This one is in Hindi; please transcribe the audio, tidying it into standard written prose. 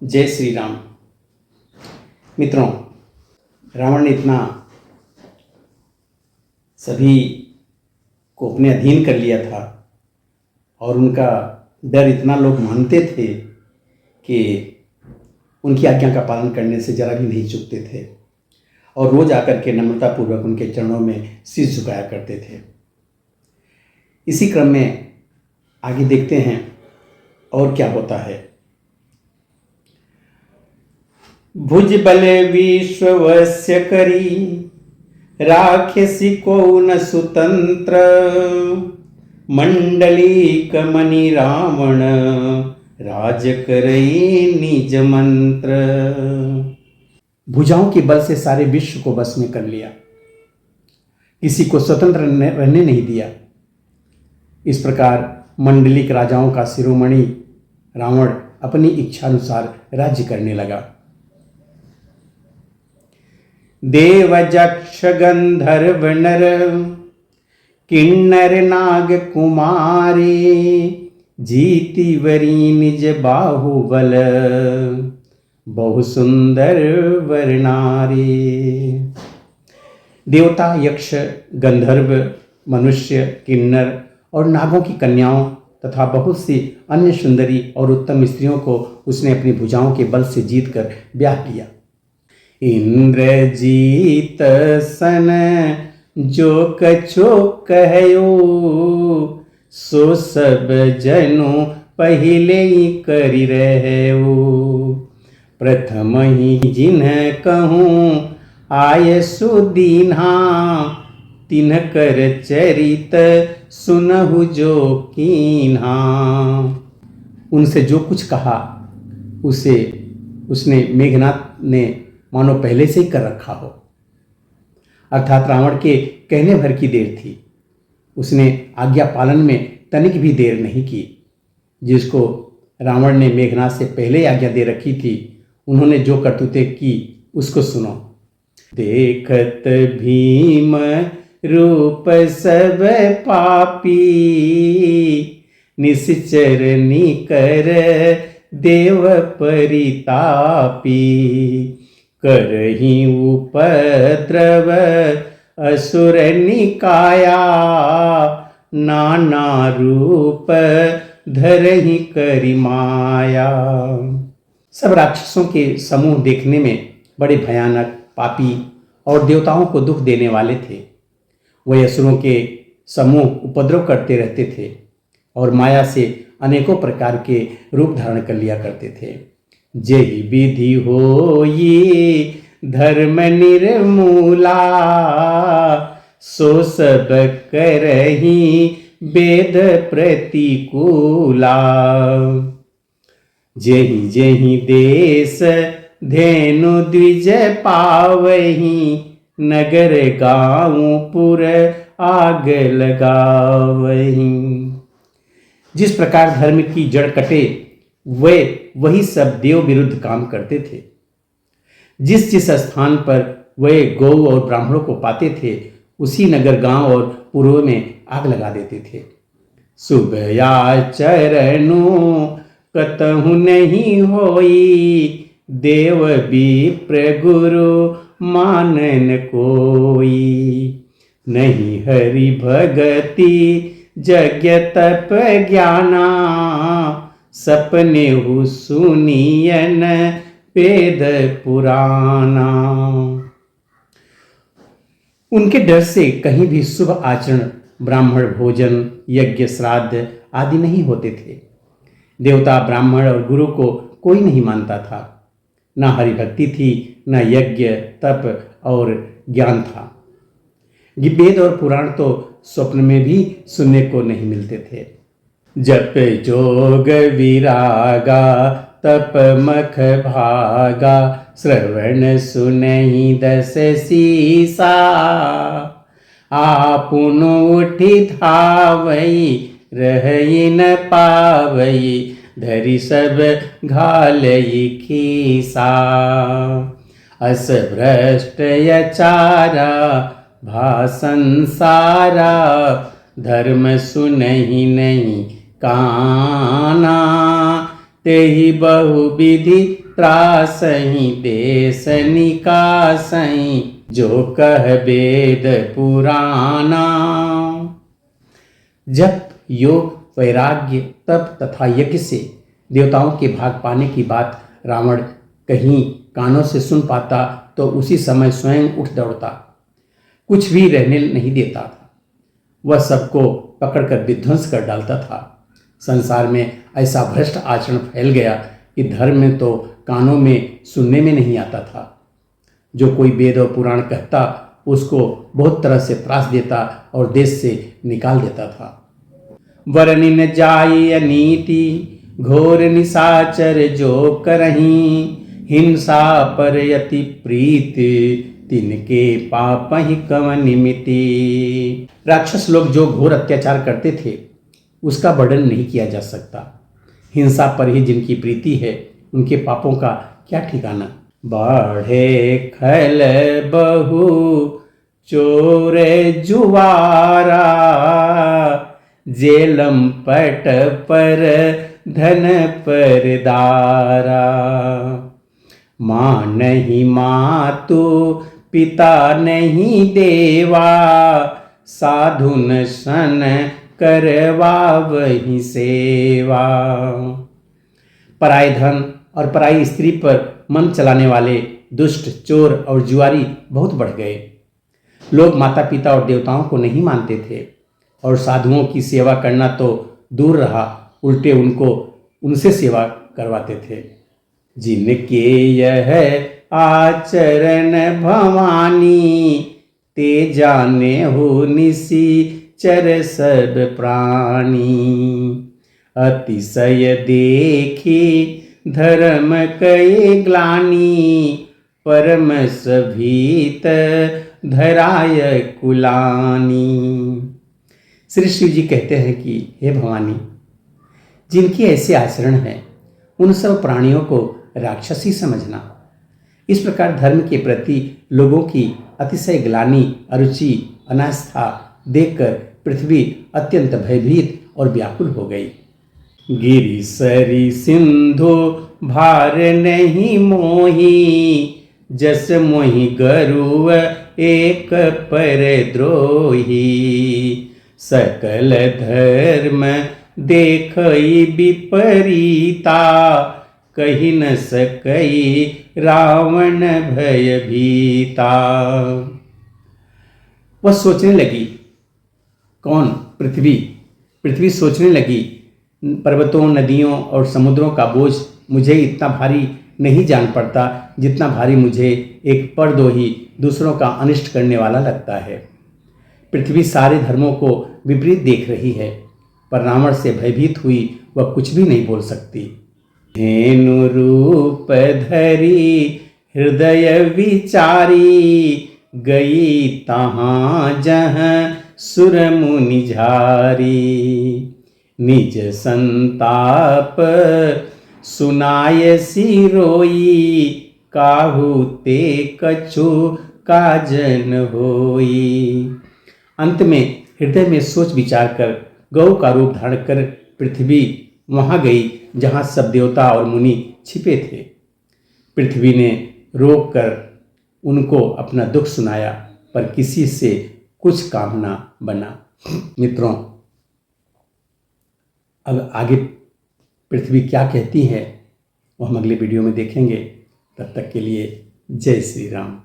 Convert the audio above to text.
जय श्री राम। मित्रों, रावण ने इतना सभी को अपने अधीन कर लिया था और उनका डर इतना लोग मानते थे कि उनकी आज्ञा का पालन करने से जरा भी नहीं चूकते थे और रोज आकर के नम्रतापूर्वक उनके चरणों में शीश झुकाया करते थे। इसी क्रम में आगे देखते हैं और क्या होता है। भुजबल विश्ववस्य करी राक्षसी को न सुतंत्र मंडलीक मणि रावण राज करई निज मंत्र। भुजाओं के बल से सारे विश्व को बस में कर लिया, किसी को स्वतंत्र रहने नहीं दिया। इस प्रकार मंडलिक राजाओं का शिरोमणि रावण अपनी इच्छानुसार राज्य करने लगा। देव जक्ष गंधर्व नर किन्नर नाग कुमारी जीती वरी निज बाहुबल बहु सुंदर वर्णारी। देवता, यक्ष, गंधर्व, मनुष्य, किन्नर और नागों की कन्याओं तथा बहुत सी अन्य सुंदरी और उत्तम स्त्रियों को उसने अपनी भुजाओं के बल से जीतकर ब्याह किया। इंद्रजीत सन जो कछो कहयो सो सब जनु पहिले ही करी रहयो। प्रथम ही जिन्ह कहूँ आय सुदीन्हा तिन्ह कर चरित सुनहु जो कीन्हा। उनसे जो कुछ कहा उसे उसने मेघनाथ ने मानो पहले से ही कर रखा हो, अर्थात रावण के कहने भर की देर थी। उसने आज्ञा पालन में तनिक भी देर नहीं की। जिसको रावण ने मेघनाथ से पहले आज्ञा दे रखी थी, उन्होंने जो करतूतें की उसको सुनो। देखत भीम रूप सब पापी निश्चर निकर देव परितापी। करही उपद्रव असुर निकाया नाना रूप धरही करी माया। सब राक्षसों के समूह देखने में बड़े भयानक, पापी और देवताओं को दुख देने वाले थे। वह असुरों के समूह उपद्रव करते रहते थे और माया से अनेकों प्रकार के रूप धारण कर लिया करते थे। जेहि विधि होई धर्म निर्मूला सो सब करही वेद प्रतिकूला। जेहि जेहि देश धेनु द्विज पावही नगर गाँव पुर आग लगावही। जिस प्रकार धर्म की जड़ कटे वे वही सब देव विरुद्ध काम करते थे। जिस जिस स्थान पर वे गौ और ब्राह्मणों को पाते थे उसी नगर, गांव और पुरों में आग लगा देते थे। शुभ आचरणों कतहु नहीं होई देव विप्र गुरु मानन कोई। नहीं हरि भगति यज्ञ तप ज्ञाना सपने हु सुनियन वेद पुराना। उनके डर से कहीं भी शुभ आचरण, ब्राह्मण भोजन, यज्ञ, श्राद्ध आदि नहीं होते थे। देवता, ब्राह्मण और गुरु को कोई नहीं मानता था। न हरिभक्ति थी, न यज्ञ, तप और ज्ञान था। वेद और पुराण तो स्वप्न में भी सुनने को नहीं मिलते थे। जप जोग विरागा तप मख भागा श्रवण सुनहि दस सीसा। आपुन उठी धावई रहई न पावई धरि सब घालई खीसा। अस भ्रष्ट यचारा भासंसारा धर्म सुनहि नहीं काना तेहि बहु विधि त्रासही देश निकासही जो कह वेद पुराना। जप, योग, वैराग्य, तप तथा यज्ञ से देवताओं के भाग पाने की बात रावण कहीं कानों से सुन पाता तो उसी समय स्वयं उठ दौड़ता, कुछ भी रहने नहीं देता था। वह सबको पकड़कर विध्वंस कर डालता था। संसार में ऐसा भ्रष्ट आचरण फैल गया कि धर्म में तो कानों में सुनने में नहीं आता था। जो कोई वेद और पुराण कहता उसको बहुत तरह से त्रास देता और देश से निकाल देता था। वरनि न जाय अनीति घोर निशाचर जो करही, हिंसा पर यति प्रीत तिनके पाप ही कवन निमिति। राक्षस लोग जो घोर अत्याचार करते थे उसका वर्णन नहीं किया जा सकता। हिंसा पर ही जिनकी प्रीति है उनके पापों का क्या ठिकाना। बाढ़े खल बहु चोर जुआरा, जेलम पट पर धन पर दारा। माँ नहीं मातु पिता नहीं देवा, साधुन सन करवा वही सेवा। पराय धन और पराई स्त्री पर मन चलाने वाले दुष्ट, चोर और जुआरी बहुत बढ़ गए। लोग माता पिता और देवताओं को नहीं मानते थे और साधुओं की सेवा करना तो दूर रहा, उल्टे उनसे सेवा करवाते थे। जिनके यह आचरण भवानी, ते जाने हो निशिचर सब प्राणी। अतिशय देखी धर्म कई ग्लानि, परम सभीत धराय कुलानी। श्री शिव जी कहते हैं कि हे भवानी, जिनके ऐसे आचरण हैं उन सब प्राणियों को राक्षसी समझना। इस प्रकार धर्म के प्रति लोगों की अतिशय ग्लानि, अरुचि, अनास्था देखकर पृथ्वी अत्यंत भयभीत और व्याकुल हो गई। गिरि सरी सिंधु भार नहीं मोही, जस मोहि गरुव एक पर द्रोही। सकल धर्म देखई विपरीता, कही न सकई रावण भयभीता। वह सोचने लगी, कौन? पृथ्वी सोचने लगी, पर्वतों, नदियों और समुद्रों का बोझ मुझे इतना भारी नहीं जान पड़ता जितना भारी मुझे एक परद्रोही दूसरों का अनिष्ट करने वाला लगता है। पृथ्वी सारे धर्मों को विपरीत देख रही है, पर रावण से भयभीत हुई वह कुछ भी नहीं बोल सकती। धेनु रूप धरी हृदय विचारी, गई तहाँ जहाँ सुर मुनि झारी। निज संताप सुनाय सिरोई, काहू ते कछु काजन होई। अंत में हृदय में सोच विचार कर गौ का रूप धारण कर पृथ्वी वहां गई जहां सब देवता और मुनि छिपे थे। पृथ्वी ने रोक कर उनको अपना दुख सुनाया, पर किसी से कुछ काम ना बना। मित्रों, अब आगे पृथ्वी क्या कहती है वो हम अगले वीडियो में देखेंगे। तब तक के लिए जय श्री राम।